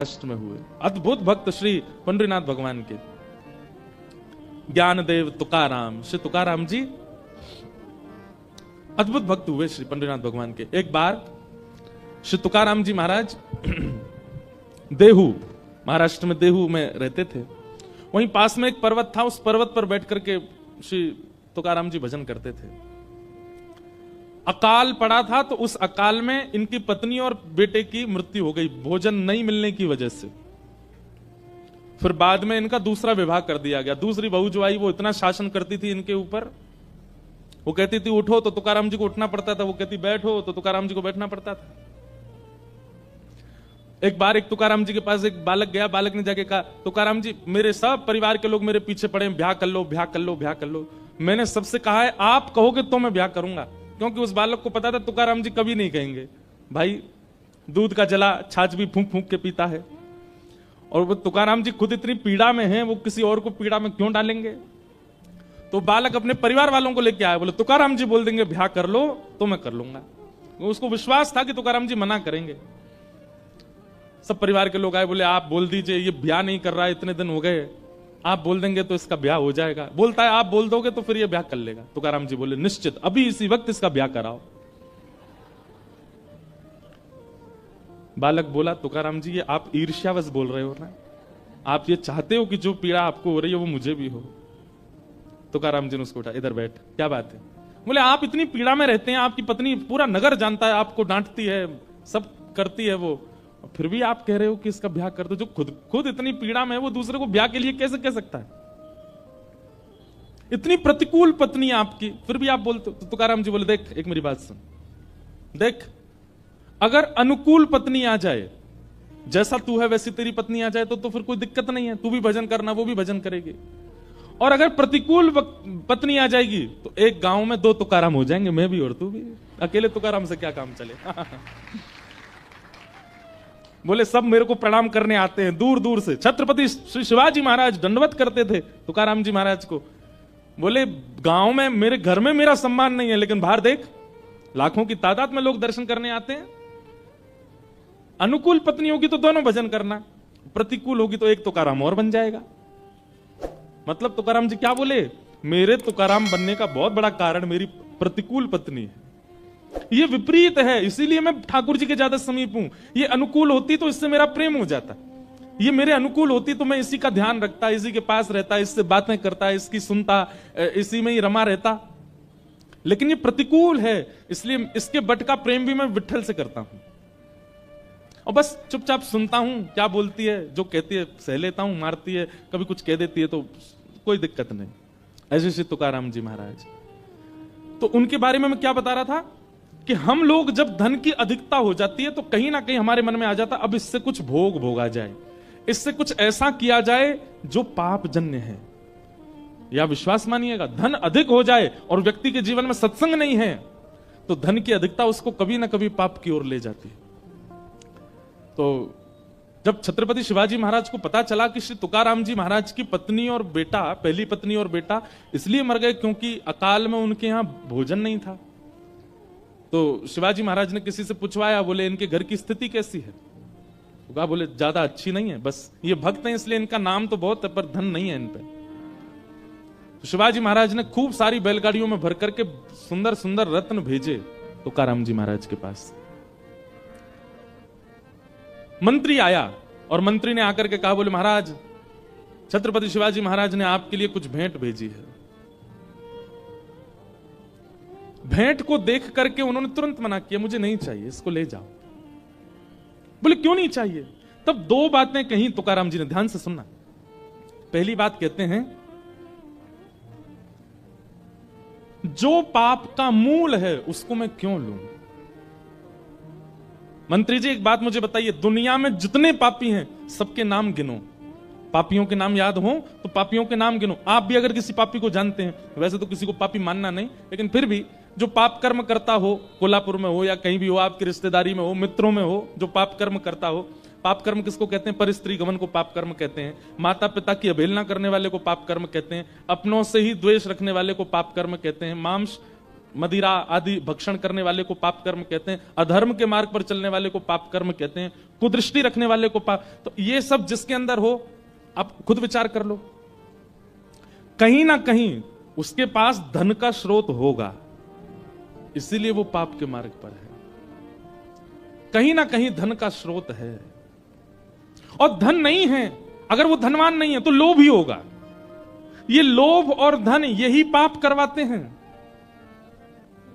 महाराष्ट्र में हुए अद्भुत भक्त श्री पंडरीनाथ भगवान के ज्ञानदेव तुकाराम, श्री तुकाराम जी अद्भुत भक्त हुए श्री पंडरीनाथ भगवान के। एक बार श्री तुकाराम जी महाराज देहू, महाराष्ट्र में देहू में रहते थे। वहीं पास में एक पर्वत था, उस पर्वत पर बैठ करके श्री तुकाराम जी भजन करते थे। अकाल पड़ा था तो उस अकाल में इनकी पत्नी और बेटे की मृत्यु हो गई, भोजन नहीं मिलने की वजह से। फिर बाद में इनका दूसरा विवाह कर दिया गया। दूसरी बहू जो आई वो इतना शासन करती थी इनके ऊपर, वो कहती थी उठो तो तुकाराम जी को उठना पड़ता था, वो कहती बैठो तो तुकाराम जी को बैठना पड़ता था। एक बार एक तुकाराम जी के पास एक बालक गया, बालक ने जाके कहा तुकाराम जी मेरे सब परिवार के लोग मेरे पीछे पड़े, ब्याह कर लो ब्याह कर लो ब्याह कर लो। मैंने सबसे कहा है आप कहोगे तो मैं ब्याह करूंगा, क्योंकि उस बालक को पता था तुकाराम जी कभी नहीं कहेंगे। भाई दूध का जला छाछ भी फूंक फूंक के पीता है, और वो तुकाराम जी खुद इतनी पीड़ा में हैं, वो किसी और को पीड़ा में क्यों डालेंगे। तो बालक अपने परिवार वालों को लेके आया, बोले तुकाराम जी बोल देंगे ब्याह कर लो तो मैं कर लूंगा। उसको विश्वास था कि तुकाराम जी मना करेंगे। सब परिवार के लोग आए, बोले आप बोल दीजिए ये ब्याह नहीं कर रहा है, इतने दिन हो गए, आप बोल देंगे तो इसका ब्याह हो जाएगा। बोलता है आप बोल दोगे तो फिर ये ब्याह कर लेगा। तुकाराम जी बोले निश्चित अभी इसी वक्त इसका ब्याह कराओ। बालक बोला तुकाराम जी ये आप ईर्ष्यावश बोल रहे हो ना, आप ये चाहते हो कि जो पीड़ा आपको हो रही है वो मुझे भी हो। तुकाराम जी ने उसको उठा, इधर बैठ, क्या बात है। बोले आप इतनी पीड़ा में रहते हैं, आपकी पत्नी पूरा नगर जानता है, आपको डांटती है, सब करती है वो, फिर भी आप कह रहे हो कि इसका ब्याह कर दो। जो खुद इतनी पीड़ा में है वो दूसरे को ब्याह के लिए कैसे कह सकता है। इतनी प्रतिकूल पत्नी आपकी, फिर भी आप बोलते हो। तो तुकाराम जी बोले देख एक मेरी बात सुन, देख अगर अनुकूल पत्नी आ जाए, जैसा तू है वैसी तेरी पत्नी आ जाए तो फिर कोई दिक्कत नहीं है, तू भी भजन करना वो भी भजन करेगी। और अगर प्रतिकूल पत्नी आ जाएगी तो एक गांव में दो तुकाराम हो जाएंगे, मैं भी और तू भी। अकेले तुकाराम से क्या काम चले। बोले सब मेरे को प्रणाम करने आते हैं दूर दूर से। छत्रपति श्री शिवाजी महाराज दंडवत करते थे तुकाराम जी महाराज को। बोले गांव में मेरे घर में मेरा सम्मान नहीं है, लेकिन बाहर देख लाखों की तादाद में लोग दर्शन करने आते हैं। अनुकूल पत्नी होगी तो दोनों भजन करना, प्रतिकूल होगी तो एक तुकाराम और बन जाएगा। मतलब तुकाराम जी क्या बोले, मेरे तुकाराम बनने का बहुत बड़ा कारण मेरी प्रतिकूल पत्नी है। ये विपरीत है, इसीलिए मैं ठाकुर जी के ज्यादा समीप हूं। ये अनुकूल होती तो इससे मेरा प्रेम हो जाता, ये मेरे अनुकूल होती तो मैं इसी का ध्यान रखता, इसी के पास रहता, इससे बातें करता, इसकी सुनता, इसी में ही रमा रहता। लेकिन ये प्रतिकूल है, इसलिए इसके बट का प्रेम भी मैं विट्ठल से करता हूं, और बस चुपचाप सुनता हूं, क्या बोलती है, जो कहती है सह लेता हूं, मारती है कभी कुछ कह देती है तो कोई दिक्कत नहीं। ऐसे श्री तुकाराम जी महाराज। तो उनके बारे में मैं क्या बता रहा था कि हम लोग जब धन की अधिकता हो जाती है तो कहीं ना कहीं हमारे मन में आ जाता अब इससे कुछ भोग भोगा जाए, इससे कुछ ऐसा किया जाए जो पाप जन्य है। या विश्वास मानिएगा, धन अधिक हो जाए और व्यक्ति के जीवन में सत्संग नहीं है तो धन की अधिकता उसको कभी ना कभी पाप की ओर ले जाती है। तो जब छत्रपति शिवाजी महाराज को पता चला कि श्री तुकाराम जी महाराज की पत्नी और बेटा, पहली पत्नी और बेटा इसलिए मर गए क्योंकि अकाल में उनके यहां भोजन नहीं था, तो शिवाजी महाराज ने किसी से पूछवाया, बोले इनके घर की स्थिति कैसी है। कहा बोले ज्यादा अच्छी नहीं है, बस ये भक्त हैं इसलिए इनका नाम तो बहुत है पर धन नहीं है इन पे। तो शिवाजी महाराज ने खूब सारी बैलगाड़ियों में भर करके सुंदर सुंदर रत्न भेजे तुकाराम जी महाराज के पास। मंत्री आया और मंत्री ने आकर के कहा, बोले महाराज छत्रपति शिवाजी महाराज ने आपके लिए कुछ भेंट भेजी है। भेंट को देख करके उन्होंने तुरंत मना किया, मुझे नहीं चाहिए, इसको ले जाओ। बोले क्यों नहीं चाहिए। तब दो बातें कही तुकाराम जी ने, ध्यान से सुनना। पहली बात कहते हैं जो पाप का मूल है उसको मैं क्यों लूं। मंत्री जी एक बात मुझे बताइए, दुनिया में जितने पापी हैं सबके नाम गिनो, पापियों के नाम याद हो तो पापियों के नाम गिनो। आप भी अगर किसी पापी को जानते हैं, वैसे तो किसी को पापी मानना नहीं, लेकिन फिर भी जो पाप कर्म करता हो, कोल्हापुर में हो या कहीं भी हो, आपकी रिश्तेदारी में हो, मित्रों में हो, जो पाप कर्म करता हो। पाप कर्म किसको कहते हैं, परस्त्री गमन को पाप कर्म कहते हैं, माता पिता की अवहेलना करने वाले को पाप कर्म कहते हैं, अपनों से ही द्वेष रखने वाले को पाप कर्म कहते हैं, मदिरा आदि भक्षण करने वाले को पाप कर्म कहते हैं, अधर्म के मार्ग पर चलने वाले को पाप कर्म कहते हैं, कुदृष्टि रखने वाले को पाप। तो ये सब जिसके अंदर हो, आप खुद विचार कर लो, कहीं ना कहीं उसके पास धन का स्रोत होगा, इसीलिए वो पाप के मार्ग पर है। कहीं ना कहीं धन का स्रोत है, और धन नहीं है, अगर वो धनवान नहीं है तो लोभ ही होगा। ये लोभ और धन यही पाप करवाते हैं।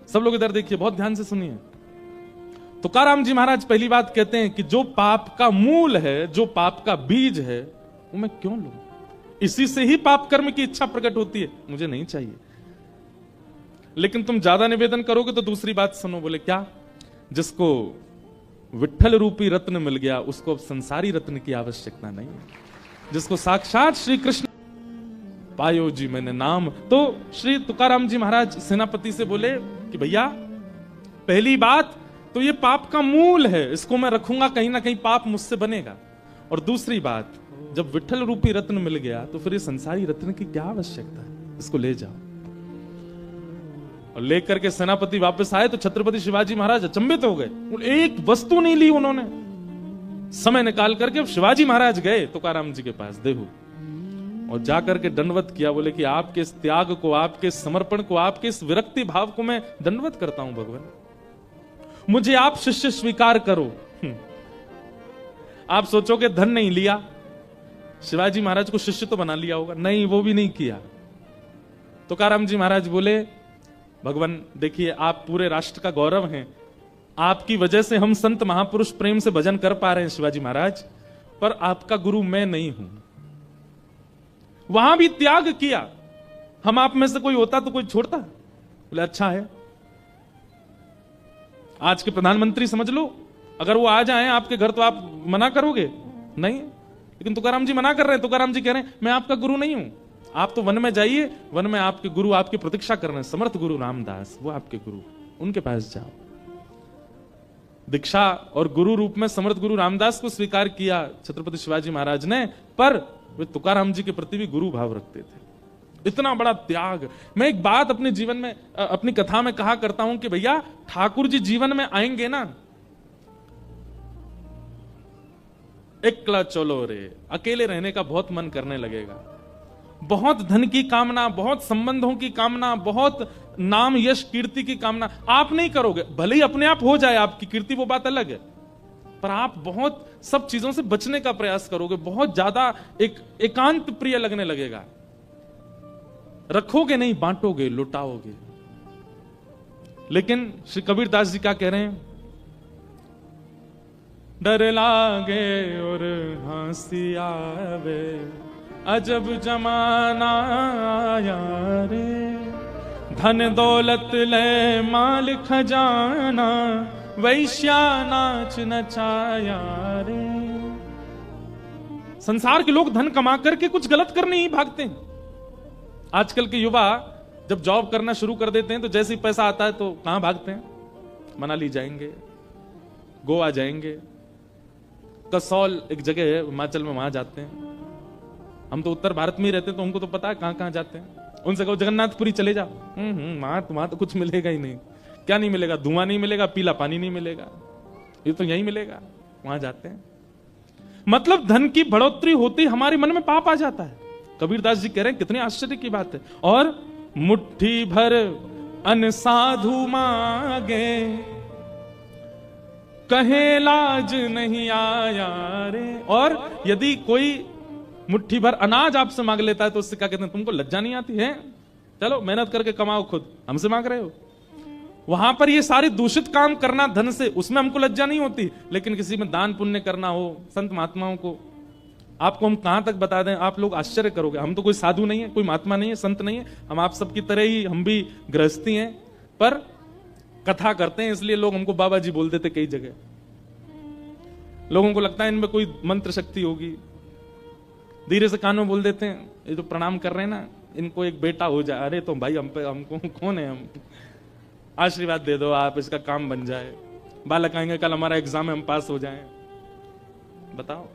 सब लोग इधर देखिए, बहुत ध्यान से सुनिए। तुकाराम जी महाराज पहली बात कहते हैं कि जो पाप का मूल है, जो पाप का बीज है, वो मैं क्यों लूं? इसी से ही पाप कर्म की इच्छा प्रकट होती है, मुझे नहीं चाहिए। लेकिन तुम ज्यादा निवेदन करोगे तो दूसरी बात सुनो, बोले क्या? जिसको विठ्ठल रूपी रत्न मिल गया, उसको अब संसारी रत्न की आवश्यकता नहीं है। जिसको साक्षात श्री कृष्ण पायो जी मैंने नाम। तो श्री तुकाराम जी महाराज सेनापति से बोले कि भैया, पहली बात तो ये पाप का मूल है, इसको मैं रखूंगा, कहीं ना कहीं पाप मुझसे बनेगा। और दूसरी बात, जब विठ्ठल रूपी रत्न मिल गया तो फिर ये संसारी रत्न की क्या आवश्यकता है, इसको ले जाओ। और लेकर के सेनापति वापस आए तो छत्रपति शिवाजी महाराज अचंभित हो गए। एक वस्तु नहीं ली उन्होंने। समय निकाल करके शिवाजी महाराज गए तुकाराम जी के पास देहू, और जाकर के दंडवत किया। बोले कि आपके इस त्याग को, आपके इस समर्पण को, आपके इस विरक्ति भाव को मैं दंडवत करता हूं भगवान, मुझे आप शिष्य स्वीकार करो। आप सोचोगे धन नहीं लिया, शिवाजी महाराज को शिष्य तो बना लिया होगा, नहीं, वो भी नहीं किया। तुकाराम जी महाराज बोले, भगवान देखिए, आप पूरे राष्ट्र का गौरव हैं, आपकी वजह से हम संत महापुरुष प्रेम से भजन कर पा रहे हैं शिवाजी महाराज, पर आपका गुरु मैं नहीं हूं। वहां भी त्याग किया, हम आप में से कोई होता तो कोई छोड़ता? बोले अच्छा है। आज के प्रधानमंत्री समझ लो, अगर वो आ जाएं आपके घर तो आप मना करोगे? नहीं। लेकिन तुकाराम जी मना कर रहे हैं। तुकाराम जी कह रहे हैं मैं आपका गुरु नहीं हूं, आप तो वन में जाइए, वन में आपके गुरु आपकी प्रतीक्षा कर रहे हैं, समर्थ गुरु रामदास, वो आपके गुरु, उनके पास जाओ। दीक्षा और गुरु रूप में समर्थ गुरु रामदास को स्वीकार किया छत्रपति शिवाजी महाराज ने, पर वे तुकाराम जी के प्रति भी गुरु भाव रखते थे। इतना बड़ा त्याग। मैं एक बात अपने जीवन में, अपनी कथा में कहा करता हूं कि भैया, ठाकुर जी जीवन में आएंगे ना, एकला चलो रे, अकेले रहने का बहुत मन करने लगेगा, बहुत धन की कामना, बहुत संबंधों की कामना, बहुत नाम यश कीर्ति की कामना आप नहीं करोगे। भले ही अपने आप हो जाए आपकी कीर्ति, वो बात अलग है, पर आप बहुत सब चीजों से बचने का प्रयास करोगे, बहुत ज्यादा एकांत प्रिय लगने लगेगा। रखोगे नहीं, बांटोगे, लुटाओगे। लेकिन श्री कबीरदास जी क्या कह रहे हैं? डर लागे और हंसी आवे, अजब जमाना आया रे, धन दौलत ले माल खजाना, वैश्या नाच नचाया रे। संसार के लोग धन कमा करके कुछ गलत करने ही भागते हैं। आजकल के युवा जब जॉब करना शुरू कर देते हैं तो जैसे ही पैसा आता है तो कहां भागते हैं? मनाली जाएंगे, गोवा जाएंगे, कसौल एक जगह है हिमाचल में, वहां जाते हैं। हम तो उत्तर भारत में ही रहते हैं तो हमको तो पता है कहां कहां जाते हैं। उनसे कहो जगन्नाथपुरी चले जाओ, वहां तो कुछ मिलेगा ही नहीं। क्या नहीं मिलेगा? धुआं नहीं मिलेगा, पीला पानी नहीं मिलेगा, ये तो यही मिलेगा। वहां जाते हैं, मतलब धन की बढ़ोतरी होती हमारे मन में पाप आ जाता है। कबीरदास जी कह रहे हैं कितने आश्चर्य की बात है। और मुट्ठी भर अन साधु मांगे, कहे लाज नहीं आया रे। और यदि कोई मुट्ठी भर अनाज आपसे मांग लेता है तो उससे क्या कहते हैं? तुमको लज्जा नहीं आती है? चलो मेहनत करके कमाओ, खुद हमसे मांग रहे हो। वहां पर ये सारे दूषित काम करना धन से, उसमें हमको लज्जा नहीं होती। लेकिन किसी में दान पुण्य करना हो, संत महात्माओं को, आपको हम कहां तक बता दें, आप लोग आश्चर्य करोगे। हम तो कोई साधु नहीं है, कोई महात्मा नहीं है, संत नहीं है, हम आप सबकी तरह ही, हम भी गृहस्थी हैं, पर कथा करते हैं इसलिए लोग हमको बाबा जी बोल देते कई जगह। लोगों को लगता है इनमें कोई मंत्र शक्ति होगी, धीरे से कान में बोल देते हैं, ये जो प्रणाम कर रहे हैं ना, इनको एक बेटा हो जाए। अरे तो भाई हम पे, हमको कौन है, हम आशीर्वाद दे दो, आप इसका काम बन जाए। बालक आएंगे, कल हमारा एग्जाम है, हम पास हो जाएं। बताओ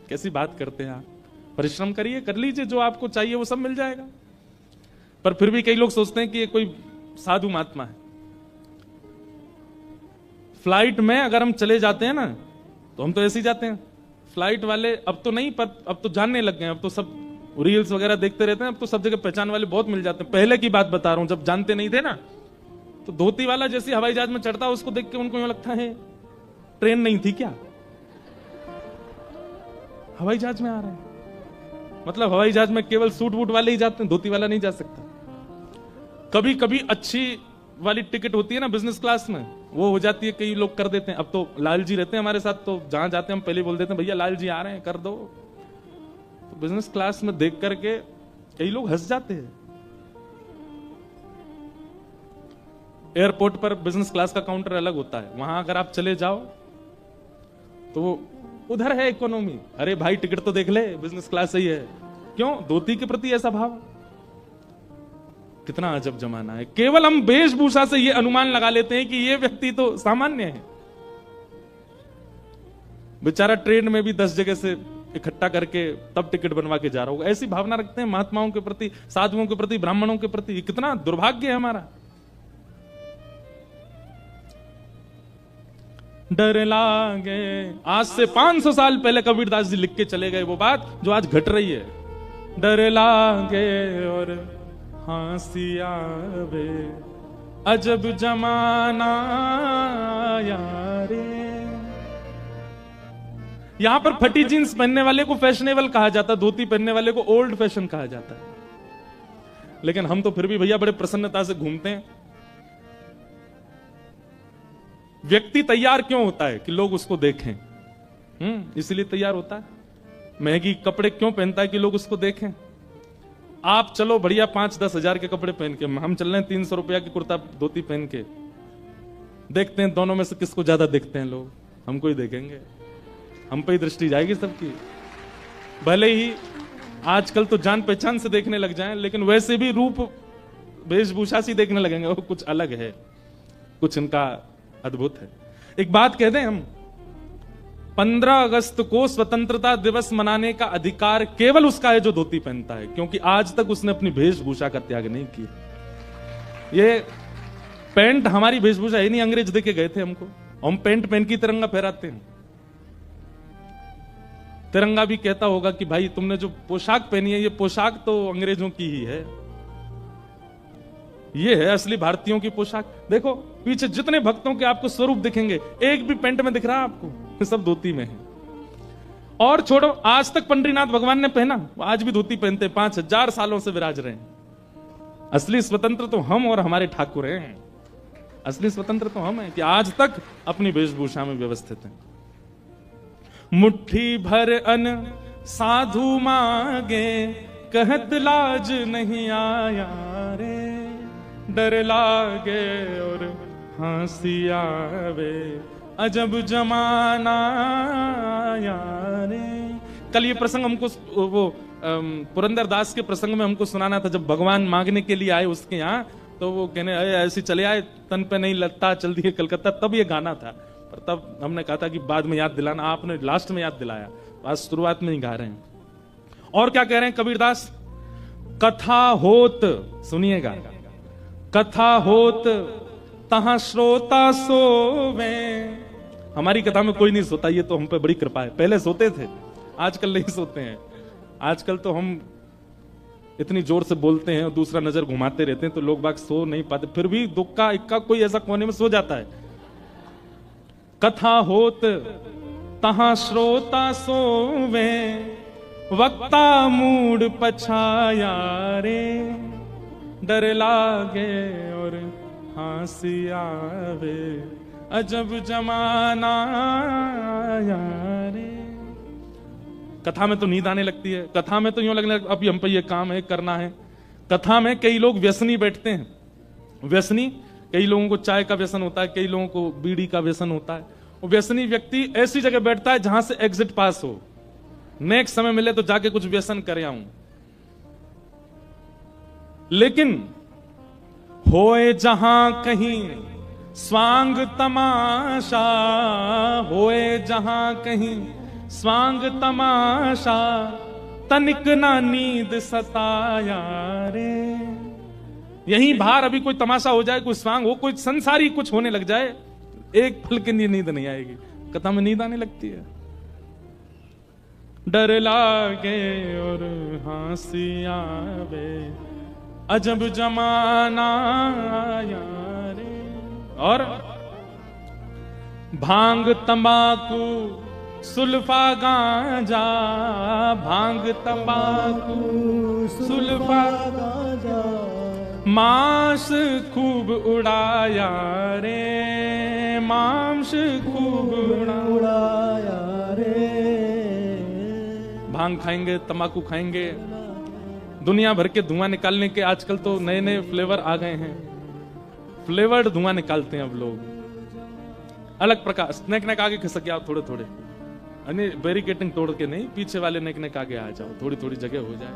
कैसी बात करते हैं आप। परिश्रम करिए, कर लीजिए, जो आपको चाहिए वो सब मिल जाएगा। पर फिर भी कई लोग सोचते हैं कि ये कोई साधु महात्मा है, फ्लाइट में अगर हम चले जाते हैं ना, तो हम तो ऐसे ही जाते हैं। फ्लाइट वाले अब तो नहीं, पर अब तो जानने लग गए हैं, अब तो सब रील्स वगैरह देखते रहते हैं, अब तो सब जगह पहचान वाले बहुत मिल जाते हैं। पहले की बात बता रहा हूं, जब जानते नहीं थे ना, तो धोती वाला जैसे हवाई जहाज में चढ़ता उसको देख के उनको यूं लगता है ट्रेन नहीं थी क्या, हवाई जहाज में आ रहे हैं। मतलब हवाई जहाज में केवल सूट वूट वाले ही जाते हैं, धोती वाला नहीं जा सकता। कभी कभी अच्छी वाली टिकट होती है ना बिजनेस क्लास में, वो हो जाती है, कई लोग कर देते हैं। अब तो लाल जी रहते हैं हमारे साथ, तो जहां जाते हैं हम पहले बोल देते हैं भैया लाल जी आ रहे हैं, कर दो। तो बिजनेस क्लास में देख करके कई लोग हंस जाते हैं। एयरपोर्ट पर बिजनेस क्लास का काउंटर अलग होता है, वहां अगर आप चले जाओ तो उधर है इकोनॉमी। अरे भाई टिकट तो देख ले, बिजनेस क्लास सही है। क्यों? धोती के प्रति ऐसा भाव। कितना अजब जमाना है। केवल हम वेशभूषा से ये अनुमान लगा लेते हैं कि ये व्यक्ति तो सामान्य है। बेचारा ट्रेन में भी 10 जगह से इकट्ठा करके तब टिकट बनवा के जा रहा होगा। ऐसी भावना रखते हैं महात्माओं के प्रति, साधुओं के प्रति, ब्राह्मणों के प्रति। कितना दुर्भाग्य है हमारा। डर लागे, आज से 500 साल पहले कबीरदास जी लिख के चले गए वो बात जो आज घट रही है। डर लागे और हंसी आवे, अजब जमाना यारे। यहां पर फटी जींस पहनने वाले को फैशनेबल कहा जाता, धोती पहनने वाले को ओल्ड फैशन कहा जाता है। लेकिन हम तो फिर भी भैया बड़े प्रसन्नता से घूमते हैं। व्यक्ति तैयार क्यों होता है? कि लोग उसको देखें, इसलिए तैयार होता है। महंगी कपड़े क्यों पहनता है? कि लोग उसको देखें। आप चलो बढ़िया 5-10 हजार के कपड़े पहन के, हम चल रहे हैं 300 रुपया की कुर्ता धोती पहन के, देखते हैं दोनों में से किसको ज्यादा देखते हैं लोग। हमको ही देखेंगे, हम पे ही दृष्टि जाएगी सबकी। भले ही आजकल तो जान पहचान से देखने लग जाएं, लेकिन वैसे भी रूप वेशभूषा से देखने लगेंगे। वो कुछ अलग है, कुछ इनका अद्भुत है। एक बात कह दें हम, 15 अगस्त को स्वतंत्रता दिवस मनाने का अधिकार केवल उसका है जो धोती पहनता है, क्योंकि आज तक उसने अपनी वेशभूषा का त्याग नहीं किया। ये पैंट हमारी वेशभूषा है नहीं, अंग्रेज देके गए थे हमको। हम पैंट पहन की तिरंगा फहराते हैं। तिरंगा भी कहता होगा कि भाई तुमने जो पोशाक पहनी है, ये पोशाक तो अंग्रेजों की ही है, ये है असली भारतीयों की पोशाक। देखो पीछे जितने भक्तों के आपको स्वरूप दिखेंगे, एक भी पेंट में दिख रहा है आपको? सब धोती में है। और छोड़ो, आज तक पंडरीनाथ भगवान ने पहना, आज भी धोती पहनते, 5000 सालों से विराज रहे हैं। असली स्वतंत्र तो हम और हमारे ठाकुर हैं। असली स्वतंत्र तो हम हैं कि आज तक अपनी वेशभूषा में व्यवस्थित हैं। मुट्ठी भर अन्न साधु मांगे, कहत लाज नहीं आया रे। डर लागे और हंसी आवे, अजब जमाना यारे। कल ये प्रसंग हमको वो पुरंदर दास के प्रसंग में हमको सुनाना था। जब भगवान मांगने के लिए आए उसके यहाँ, तो वो कहने ऐसे चले आए, तन पे नहीं लगता, चल दिए कलकत्ता। तब ये गाना था, पर तब हमने कहा था कि बाद में याद दिलाना। आपने लास्ट में याद दिलाया, आज शुरुआत में ही गा रहे हैं। और क्या कह रहे हैं कबीरदास? कथा होत, सुनिएगा, कथा होत तहां श्रोता सोवे। हमारी कथा में कोई नहीं सोता, ये तो हम पे बड़ी कृपा है। पहले सोते थे, आजकल नहीं सोते हैं। आजकल तो हम इतनी जोर से बोलते हैं और दूसरा नजर घुमाते रहते हैं, तो लोग बाग सो नहीं पाते। फिर भी दुक्का इक्का कोई ऐसा कोने में सो जाता है। कथा होत तहां श्रोता सोवे, वक्ता मूड पछाया रे। डर लागे और हंसी आवे, अजब जमाना यारे। कथा में तो नींद आने लगती है। कथा में तो यूं लगने लगता अभी हम पे ये काम है, करना है। कथा में कई लोग व्यसनी बैठते हैं। व्यसनी, कई लोगों को चाय का व्यसन होता है, कई लोगों को बीड़ी का व्यसन होता है। वो व्यसनी व्यक्ति ऐसी जगह बैठता है जहां से एग्जिट पास हो, नेक्स्ट समय मिले तो जाके कुछ व्यसन कर आऊं। लेकिन होए जहां कहीं स्वांग तमाशा, होए जहां कहीं स्वांग तमाशा, तनिक ना नींद सताया रे। यहीं बाहर अभी कोई तमाशा हो जाए, कोई स्वांग हो, कोई संसारी कुछ होने लग जाए, एक पल की नींद नहीं आएगी, कथा में नींद आने लगती है। डर लागे और हंसी आवे, अजब जमाना आया रे। और भांग तंबाकू सुल्फा गांजा, भांग तंबाकू सुल्फा गांजा, मांस खूब उड़ाया रे, मांस खूब उड़ाया रे। भांग खाएंगे, तंबाकू खाएंगे, दुनिया भर के धुआं निकालने के आजकल तो नए नए फ्लेवर आ गए हैं, फ्लेवर्ड धुआं निकालते हैं अब लोग, अलग प्रकार। नेक नेक आगे खिसक जाओ थोड़े थोड़े, यानी बैरिकेटिंग तोड़ के नहीं, पीछे वाले नेक नेक आगे आ जाओ, थोड़ी थोड़ी जगह हो जाए।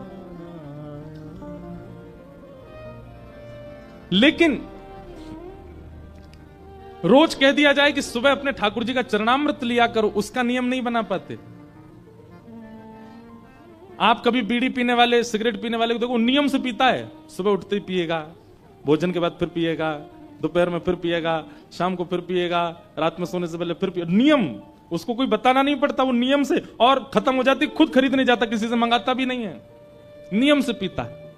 लेकिन रोज कह दिया जाए कि सुबह अपने ठाकुर जी का चरणामृत लिया करो, उसका नियम नहीं बना पाते। आप कभी बीड़ी पीने वाले, सिगरेट पीने वाले को देखो, नियम से पीता है, सुबह उठते ही पिएगा, भोजन के बाद फिर पिएगा, दोपहर में फिर पिएगा, शाम को फिर पिएगा, रात में सोने से पहले फिर पिएगा। नियम, उसको कोई बताना नहीं पड़ता, वो नियम से, और खत्म हो जाती, खुद खरीद नहीं जाता, किसी से मंगाता भी नहीं है, नियम से पीता है।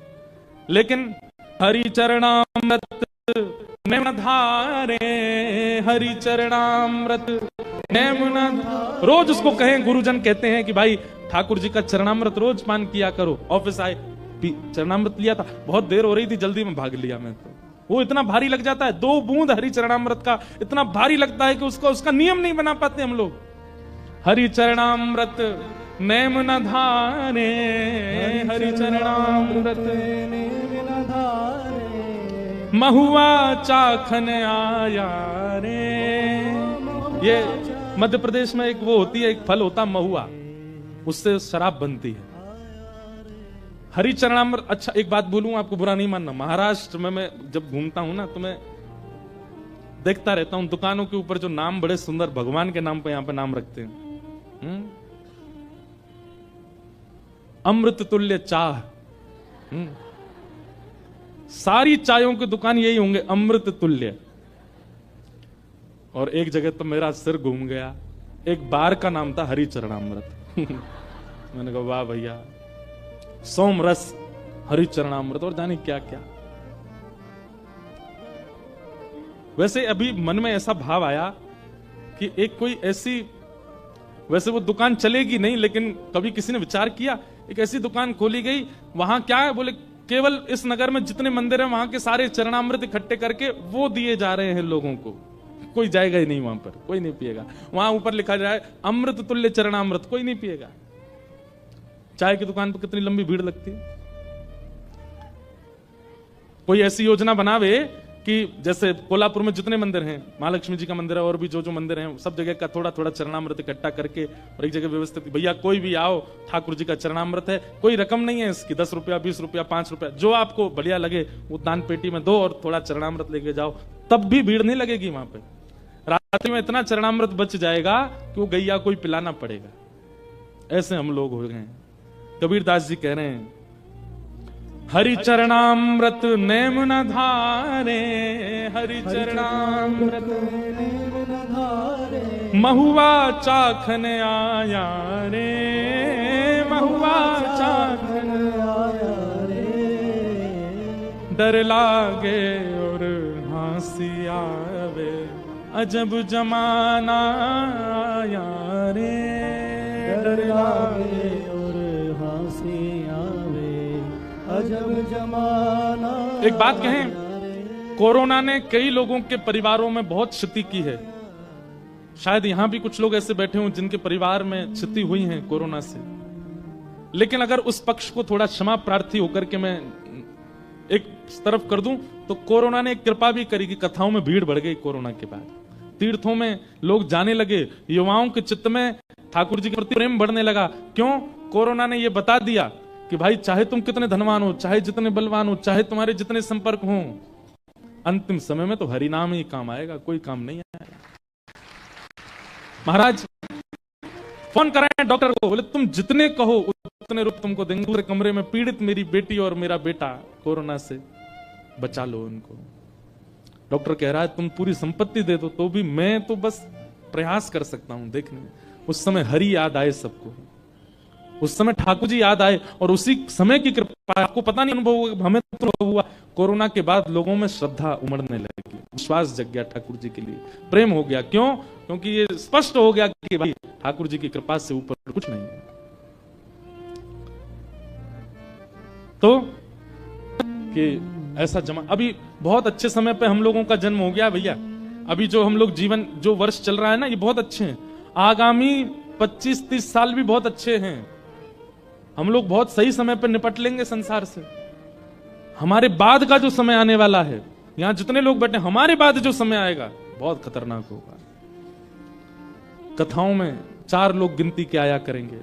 लेकिन हरि चरणामृत नैन धारे, हरि चरणामृत नैन, रोज उसको कहें, गुरुजन कहते हैं कि भाई ठाकुर जी का चरणामृत रोज पान किया करो। ऑफिस आए, चरणामृत लिया था, बहुत देर हो रही थी, जल्दी में भाग लिया मैं, तो वो इतना भारी लग जाता है, 2 बूंद हरि चरणामृत का इतना भारी लगता है कि उसका नियम नहीं बना पाते हम लोग। हरि चरणामृत नैम न धारे, हरि चरणामृत नैम न धारे, महुआ चाखन आया रे। ये मध्य प्रदेश में एक वो होती है, एक फल होता महुआ, उससे शराब बनती है। हरि चरणामृत। अच्छा एक बात बोलूं, आपको बुरा नहीं मानना, महाराष्ट्र में मैं जब घूमता हूं ना, तो मैं देखता रहता हूं दुकानों के ऊपर जो नाम बड़े सुंदर भगवान के नाम पे यहां पे नाम रखते हैं, अमृत तुल्य चाह। सारी चायों की दुकान यही होंगे, अमृत तुल्य। और एक जगह तो मेरा सिर घूम गया, एक बार का नाम था हरि चरणामृत। मैंने कहा वाह भैया, सोम रस हरि चरणामृत और जाने क्या क्या। वैसे अभी मन में ऐसा भाव आया कि एक कोई ऐसी, वैसे वो दुकान चलेगी नहीं, लेकिन कभी किसी ने विचार किया एक ऐसी दुकान खोली गई, वहां क्या है, बोले केवल इस नगर में जितने मंदिर हैं वहां के सारे चरणामृत इकट्ठे करके वो दिए जा रहे हैं लोगों को। कोई जाएगा ही नहीं वहां पर, कोई नहीं पिएगा। वहां ऊपर लिखा जाए अमृत तुल्य चरणामृत, कोई नहीं पिएगा। चाय की दुकान पर कितनी लंबी भीड़ लगती है। कोई ऐसी योजना बनावे कि जैसे कोल्हापुर में जितने मंदिर हैं, महालक्ष्मी जी का मंदिर है और भी जो जो मंदिर हैं, सब जगह का थोड़ा थोड़ा चरणामृत इकट्ठा करके और एक जगह व्यवस्थित, भैया कोई भी आओ, ठाकुर जी का चरणामृत है, कोई रकम नहीं है इसकी, 10 रुपया 20 रुपया 5 रुपया, जो आपको बढ़िया लगे वो दान पेटी में दो और थोड़ा चरणामृत लेके जाओ, तब भी भीड़ नहीं लगेगी वहां पे। रात्रि में इतना चरणामृत बच जाएगा कि वो गैया कोई पिलाना पड़ेगा। ऐसे हम लोग हो गए हैं। कबीरदास जी कह रहे हैं, हरि चरणामृत नेम न धारे, हरि चरणामृत नेम न धारे, महुआ चाखन आया रे, महुआ चाखन आया रे। डर लागे और हंसी आवे, अजब जमाना आया रे। डर लागे और हंसी आवे, अजब जमाना। एक बात कहें, कोरोना ने कई लोगों के परिवारों में बहुत क्षति की है। शायद यहां भी कुछ लोग ऐसे बैठे हों जिनके परिवार में क्षति हुई है कोरोना से। लेकिन अगर उस पक्ष को थोड़ा क्षमा प्रार्थी होकर के मैं एक तरफ कर दूं, तो कोरोना ने एक कृपा भी करी कि कथाओं में भीड़ बढ़ गई। कोरोना के बाद तीर्थों में लोग जाने लगे, युवाओं के चित्त में ठाकुर जी के प्रति प्रेम बढ़ने लगा। क्यों? कोरोना ने यह बता दिया कि भाई चाहे तुम कितने धनवान हो, चाहे जितने बलवान हो, चाहे तुम्हारे जितने संपर्क हो, अंतिम समय में तो हरि नाम ही काम आएगा, कोई काम नहीं आएगा। महाराज फोन कराए डॉक्टर को, बोले तुम जितने कहो उतने रुपए तुमको देंगे। दूसरे कमरे में पीड़ित मेरी बेटी और मेरा बेटा, कोरोना से बचा लो उनको। डॉक्टर कह रहा है तुम पूरी संपत्ति दे दो तो भी मैं तो बस प्रयास कर सकता हूं देखने में। उस समय हरि याद आए सबको, उस समय ठाकुर जी याद आए, और उसी समय की कृपा, आपको पता नहीं अनुभव हुआ, हमें तो अनुभव हुआ, कोरोना के बाद लोगों में श्रद्धा उमड़ने लगी, विश्वास जग गया ठाकुर जी के लिए, प्रेम हो गया। क्यों? क्योंकि ये स्पष्ट हो गया कि भाई ठाकुर जी की कृपा से ऊपर कुछ नहीं है। तो कि ऐसा जमा, अभी बहुत अच्छे समय पे हम लोगों का जन्म हो गया भैया। अभी जो हम लोग जीवन, जो वर्ष चल रहा है ना, ये बहुत अच्छे हैं। आगामी 25-30 साल भी बहुत अच्छे हैं। हम लोग बहुत सही समय पर निपट लेंगे संसार से। हमारे बाद का जो समय आने वाला है, यहां जितने लोग बैठे, हमारे बाद जो समय आएगा बहुत खतरनाक होगा। कथाओं में 4 लोग गिनती के आया करेंगे,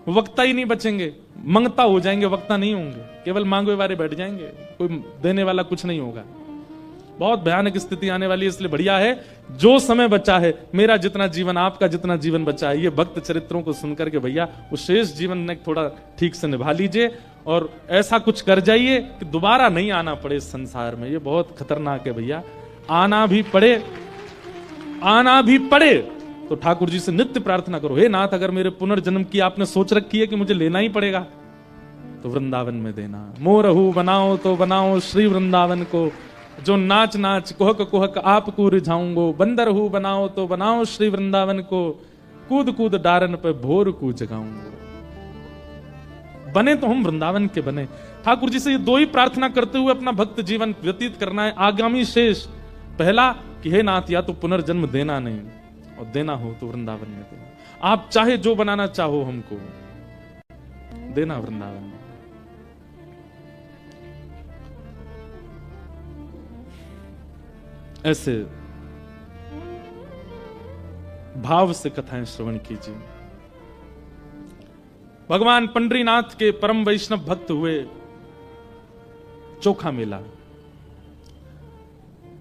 वक्ता ही नहीं बचेंगे, मंगता हो जाएंगे, वक्ता नहीं होंगे, केवल मांगवे वाले बैठ जाएंगे, कोई देने वाला कुछ नहीं होगा। बहुत भयानक स्थिति आने वाली है। इसलिए बढ़िया है जो समय बचा है, मेरा जितना जीवन, आपका जितना जीवन बचा है, ये भक्त चरित्रों को सुनकर के भैया उस शेष जीवन में थोड़ा ठीक से निभा लीजिए, और ऐसा कुछ कर जाइए कि दोबारा नहीं आना पड़े इस संसार में। ये बहुत खतरनाक है भैया। आना भी पड़े तो ठाकुर जी से नित्य प्रार्थना करो, हे नाथ अगर मेरे पुनर्जन्म की आपने सोच रखी है कि मुझे लेना ही पड़ेगा, तो वृंदावन में देना। मोरहू बनाओ तो बनाओ श्री वृंदावन को, जो नाच नाच कुहक कुहक आपको रिझाऊंगो। बंदर हूं बनाओ तो बनाओ श्री वृंदावन को, कूद कूद डारन पे भोर को जगाऊंगो। बने तो हम वृंदावन के बने। ठाकुर जी से ये 2 ही प्रार्थना करते हुए अपना भक्त जीवन व्यतीत करना है। आगामी शेष, पहला कि हे नाथ या तो पुनर्जन्म देना नहीं, और देना हो तो वृंदावन में देना। आप चाहे जो बनाना चाहो हमको देना वृंदावन में। ऐसे भाव से कथाएं श्रवण कीजिए। भगवान पंडरीनाथ के परम वैष्णव भक्त हुए चोखा मेला।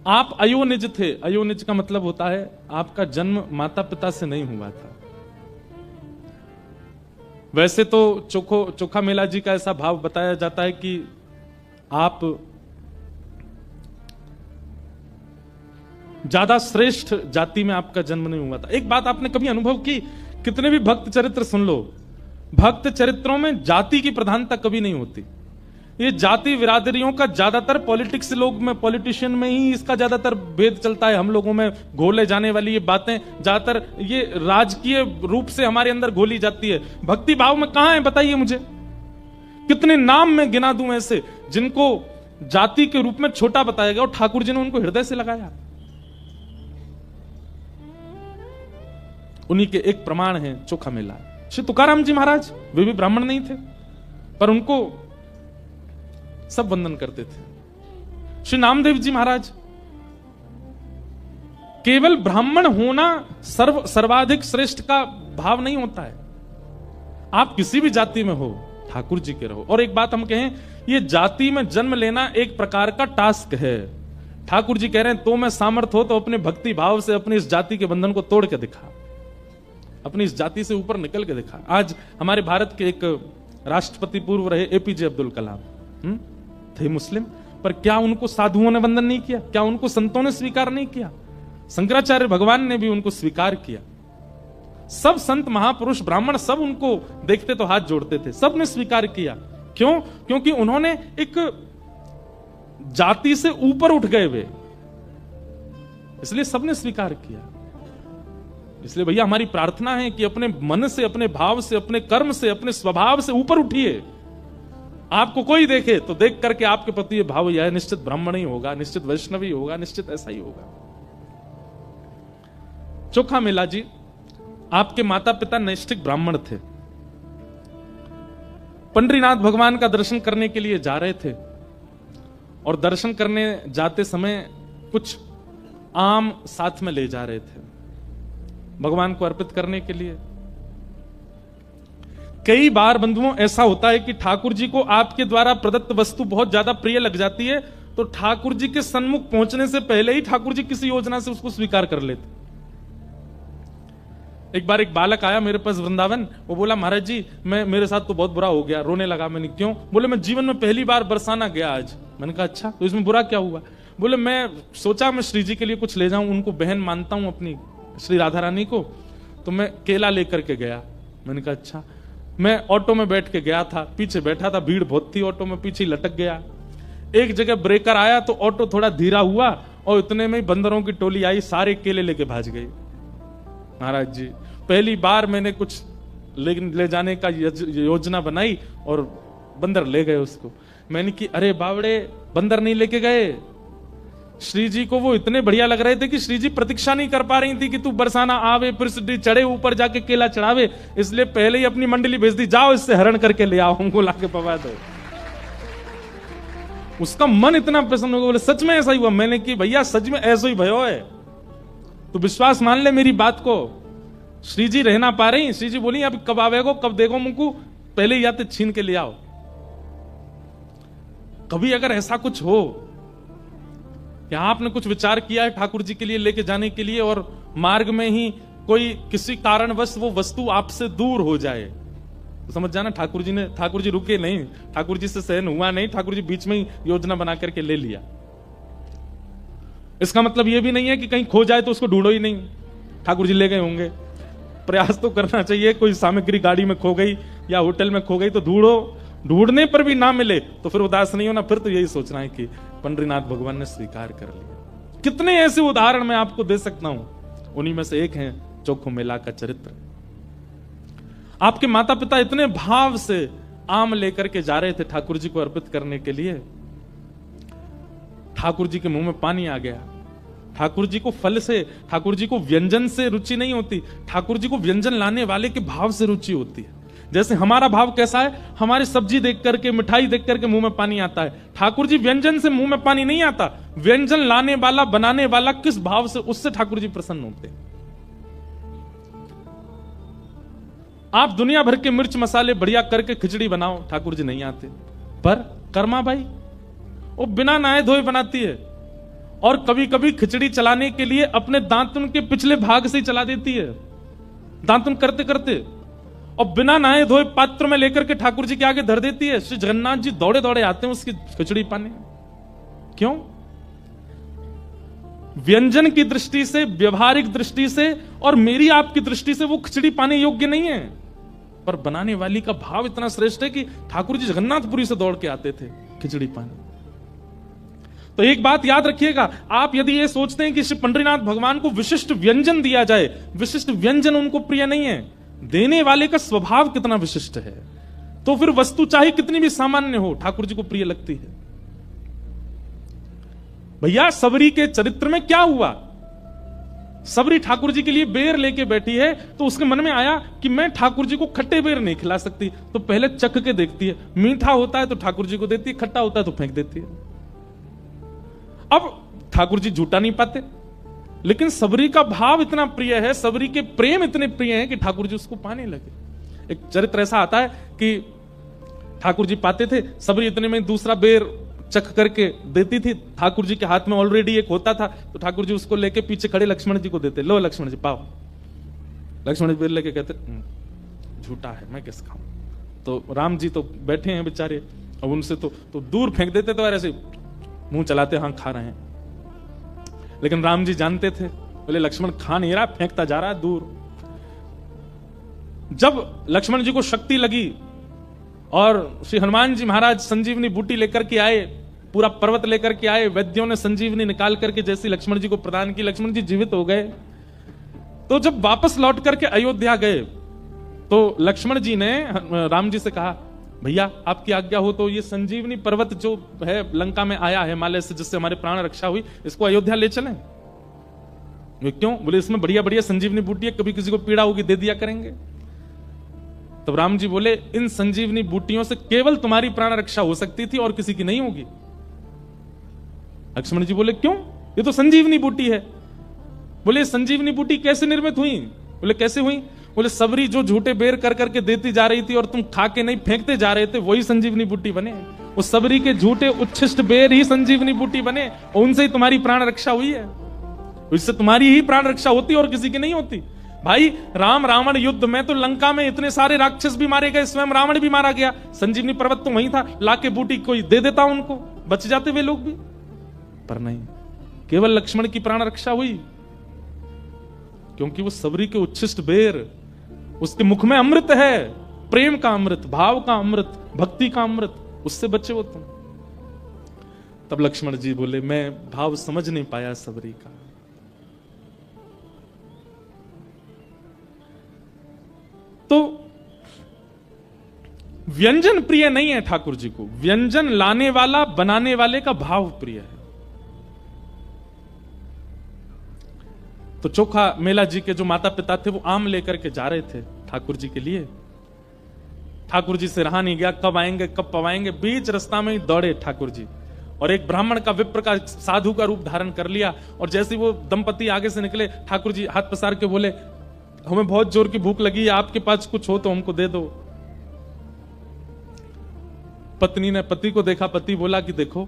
आप अयोनिज थे। अयोनिज का मतलब होता है आपका जन्म माता पिता से नहीं हुआ था। वैसे तो चोखा मेला जी का ऐसा भाव बताया जाता है कि आप ज्यादा श्रेष्ठ जाति में आपका जन्म नहीं हुआ था। एक बात आपने कभी अनुभव की, कितने भी भक्त चरित्र सुन लो, भक्त चरित्रों में जाति की प्रधानता कभी नहीं होती। ये जाति बिरादरियों का ज्यादातर पॉलिटिक्स लोग में, पॉलिटिशियन में ही इसका ज्यादातर भेद चलता है। हम लोगों में घोले जाने वाली ये बातें ज्यादातर ये राजकीय रूप से हमारे अंदर घोली जाती है। भक्ति भाव में कहां है बताइए मुझे? कितने नाम में गिना दूं ऐसे जिनको जाति के रूप में छोटा बताया गया और ठाकुर जी ने उनको हृदय से लगाया। उन्हीं के एक प्रमाण है चोखा मेला। श्री तुकाराम जी महाराज, वे भी ब्राह्मण नहीं थे, पर उनको सब वंदन करते थे। श्री नामदेव जी महाराज, केवल ब्राह्मण होना सर्वाधिक श्रेष्ठ का भाव नहीं होता है। आप किसी भी जाति में हो, ठाकुर जी के रहो। और एक बात हम कहें, ये जाति में जन्म लेना एक प्रकार का टास्क है। ठाकुर जी कह रहे हैं तो मैं सामर्थ हो तो अपने भक्ति भाव से अपनी इस जाति के बंधन को तोड़ के दिखा, अपनी इस जाति से ऊपर निकल के दिखा। आज हमारे भारत के एक राष्ट्रपति पूर्व रहे एपीजे अब्दुल कलाम, थे मुस्लिम, पर क्या उनको साधुओं ने वंदन नहीं किया? क्या उनको संतों ने स्वीकार नहीं किया? शंकराचार्य भगवान ने भी उनको स्वीकार किया। सब संत महापुरुष ब्राह्मण सब उनको देखते तो हाथ जोड़ते थे, सब ने स्वीकार किया। क्यों? क्योंकि उन्होंने एक जाति से ऊपर उठ गए वे, इसलिए सबने स्वीकार किया। इसलिए भैया हमारी प्रार्थना है कि अपने मन से, अपने भाव से, अपने कर्म से, अपने स्वभाव से ऊपर उठिए। आपको कोई देखे तो देख करके आपके प्रति ये भाव यह है, निश्चित ब्राह्मण ही होगा, निश्चित वैष्णव ही होगा, निश्चित ऐसा ही होगा। चोखा मेला जी, आपके माता पिता नैष्ठिक ब्राह्मण थे। पंडरीनाथ भगवान का दर्शन करने के लिए जा रहे थे, और दर्शन करने जाते समय कुछ आम साथ में ले जा रहे थे भगवान को अर्पित करने के लिए। कई बार बंधुओं ऐसा होता है कि ठाकुर जी को आपके द्वारा प्रदत्त वस्तु बहुत ज्यादा प्रिय लग जाती है, तो ठाकुर जी के सन्मुख पहुंचने से पहले ही ठाकुर जी किसी योजना से उसको स्वीकार कर लेते। एक बार एक बालक आया मेरे पास वृंदावन, वो बोला महाराज जी मेरे साथ तो बहुत बुरा हो गया, रोने लगा। मैंने क्यों? बोले मैं जीवन में पहली बार बरसाना गया आज। मैंने कहा अच्छा, तो इसमें बुरा क्या हुआ? बोले मैं सोचा मैं श्री जी के लिए कुछ ले जाऊं, उनको बहन मानता हूं अपनी श्री राधा रानी को, तो मैं केला लेकर के गया। मैंने कहा अच्छा। मैं ऑटो में बैठ के गया था, पीछे बैठा था, भीड़ बहुत थी ऑटो में, पीछे लटक गया। एक जगह ब्रेकर आया तो ऑटो थोड़ा धीरा हुआ और इतने में बंदरों की टोली आई, सारे केले लेके भाग गई। महाराज जी पहली बार मैंने कुछ ले जाने का योजना बनाई और बंदर ले गए उसको। मैंने कि अरे बावड़े, बंदर नहीं लेके गए। श्री जी को वो इतने बढ़िया लग रहे थे कि श्री जी प्रतीक्षा नहीं कर पा रही थी कि तू बरसाना आवे फिर सीढ़ी चढ़े ऊपर जाके केला चढ़ावे, इसलिए पहले ही अपनी मंडली भेज दी, जाओ इससे हरण करके ले आओ, हमको लाके पवा दो। उसका मन इतना प्रसन्न हो गया, बोले सच में ऐसा ही हुआ? मैंने कि भैया सच में ऐसा ही भयो है, तो विश्वास मान ले मेरी बात को। श्री जी रह ना पा रही, श्री जी बोली अब कब आवेगो, कब देखो मुझको, पहले ही आते छीन के ले आओ। कभी अगर ऐसा कुछ हो कि आपने कुछ विचार किया है ठाकुर जी के लिए लेके जाने के लिए और मार्ग में ही कोई किसी कारणवश वो वस्तु आपसे दूर हो जाए, तो समझ जाना ठाकुर जी रुके नहीं, ठाकुर जी से सहन हुआ नहीं, ठाकुर जी बीच में ही योजना बना करके ले लिया। इसका मतलब ये भी नहीं है कि कहीं खो जाए तो उसको ढूंढो ही नहीं, ठाकुर जी ले गए होंगे। प्रयास तो करना चाहिए, कोई सामग्री गाड़ी में खो गई या होटल में खो गई तो ढूंढो, ढूंढने पर भी ना मिले तो फिर उदास नहीं होना, फिर तो यही सोचना है कि पंडरीनाथ भगवान ने स्वीकार कर लिया। कितने ऐसे उदाहरण मैं आपको दे सकता हूं, उन्हीं में से एक है चोखो मेला का चरित्र। आपके माता पिता इतने भाव से आम लेकर के जा रहे थे ठाकुर जी को अर्पित करने के लिए, ठाकुर जी के मुंह में पानी आ गया। ठाकुर जी को फल से, ठाकुर जी को व्यंजन से रुचि नहीं होती, ठाकुर जी को व्यंजन लाने वाले के भाव से रुचि होती है। जैसे हमारा भाव कैसा है, हमारी सब्जी देख करके, मिठाई देख करके मुंह में पानी आता है। ठाकुर जी व्यंजन से मुंह में पानी नहीं आता, व्यंजन लाने वाला, बनाने वाला किस भाव से, उससे ठाकुर जी प्रसन्न होते हैं। आप दुनिया भर के मिर्च मसाले बढ़िया करके खिचड़ी बनाओ, ठाकुर जी नहीं आते। पर कर्मा भाई वो बिना नहाए धोए बनाती है, और कभी कभी खिचड़ी चलाने के लिए अपने दांतुन के पिछले भाग से ही चला देती है, दांतुन करते करते, और बिना नहाए धोए पात्र में लेकर के ठाकुर जी के आगे धर देती है। श्री जगन्नाथ जी दौड़े दौड़े आते हैं उसकी खिचड़ी पाने। क्यों? व्यंजन की दृष्टि से, व्यवहारिक दृष्टि से और मेरी आपकी दृष्टि से वो खिचड़ी पाने योग्य नहीं है, पर बनाने वाली का भाव इतना श्रेष्ठ है कि ठाकुर जी जगन्नाथपुरी से दौड़ के आते थे खिचड़ी पाने। तो एक बात याद रखिएगा, आप यदि ये सोचते हैं कि श्री पंडरीनाथ भगवान को विशिष्ट व्यंजन दिया जाए, विशिष्ट व्यंजन उनको प्रिय नहीं है, देने वाले का स्वभाव कितना विशिष्ट है, तो फिर वस्तु चाहे कितनी भी सामान्य हो ठाकुर जी को प्रिय लगती है। भैया सबरी के चरित्र में क्या हुआ? सबरी ठाकुर जी के लिए बेर लेके बैठी है, तो उसके मन में आया कि मैं ठाकुर जी को खट्टे बेर नहीं खिला सकती, तो पहले चख के देखती है, मीठा होता है तो ठाकुर जी को देती है, खट्टा होता है तो फेंक देती है। अब ठाकुर जी झूठा नहीं पाते, लेकिन सबरी का भाव इतना प्रिय है, सबरी के प्रेम इतने प्रिय हैं कि ठाकुर जी उसको पाने लगे। एक चरित्र ऐसा आता है कि ठाकुर जी पाते थे, सबरी इतने में दूसरा बेर चख करके देती थी, ठाकुर जी के हाथ में ऑलरेडी एक होता था, तो ठाकुर जी उसको लेके पीछे खड़े लक्ष्मण जी को देते, लो लक्ष्मण जी पाओ। लक्ष्मण जी बेर लेके कहते झूठा है, मैं किस खाऊं? तो राम जी तो बैठे हैं बेचारे, और उनसे तो दूर फेंक देते, तो ऐसे मुंह चलाते, हाँ खा रहे हैं। लेकिन राम जी जानते थे, बोले लक्ष्मण खा नहीं रहा, फेंकता जा रहा है दूर। जब लक्ष्मण जी को शक्ति लगी और श्री हनुमान जी महाराज संजीवनी बूटी लेकर के आए, पूरा पर्वत लेकर के आए, वैद्यों ने संजीवनी निकाल करके जैसी लक्ष्मण जी को प्रदान की, लक्ष्मण जी जीवित हो गए। तो जब वापस लौट करके अयोध्या गए, तो लक्ष्मण जी ने राम जी से कहा, भैया आपकी आज्ञा हो तो ये संजीवनी पर्वत जो है लंका में आया है हिमालय से, जिससे हमारे प्राण रक्षा हुई, इसको अयोध्या ले चलें। वे क्यों? बोले इसमें बढ़िया बढ़िया संजीवनी बूटी है, कभी किसी को पीड़ा होगी दे दिया करेंगे। तब राम जी बोले, इन संजीवनी बूटियों से केवल तुम्हारी प्राण रक्षा हो सकती थी और किसी की नहीं होगी। लक्ष्मण जी बोले क्यों? ये तो संजीवनी बूटी है। बोले संजीवनी बूटी कैसे निर्मित हुई? बोले कैसे हुई? बोले सबरी जो झूठे बेर कर करके देती जा रही थी और तुम खा के नहीं फेंकते जा रहे थे, वही संजीवनी बूटी बने। वो सबरी के झूठे उच्छिष्ट बेर ही संजीवनी बूटी बने, और उनसे ही तुम्हारी प्राण रक्षा हुई है। इससे तुम्हारी ही प्राण रक्षा होती और किसी की नहीं होती। भाई राम रावण युद्ध में तो लंका में इतने सारे राक्षस भी मारे गए, स्वयं रावण भी मारा गया, संजीवनी पर्वत तो वहीं था, लाके बूटी कोई दे देता उनको, बच जाते वे लोग भी। पर नहीं, केवल लक्ष्मण की प्राण रक्षा हुई क्योंकि वो सबरी के उच्छिष्ट बेर, उसके मुख में अमृत है, प्रेम का अमृत, भाव का अमृत, भक्ति का अमृत, उससे बचे हो तुम। तब लक्ष्मण जी बोले, मैं भाव समझ नहीं पाया सबरी का। तो व्यंजन प्रिय नहीं है ठाकुर जी को, व्यंजन लाने वाला, बनाने वाले का भाव प्रिय है। तो चोखा मेला जी के जो माता पिता थे वो आम लेकर के जा रहे थे ठाकुर जी के लिए। ठाकुर जी से रहा नहीं गया, कब आएंगे कब पवाएंगे, बीच रास्ता में ही दौड़े ठाकुर जी, और एक ब्राह्मण का, विप्र का, साधु का रूप धारण कर लिया। और जैसे वो दंपति आगे से निकले, ठाकुर जी हाथ पसार के बोले, हमें बहुत जोर की भूख लगी है, आपके पास कुछ हो तो हमको दे दो। पत्नी ने पति को देखा, पति बोला कि देखो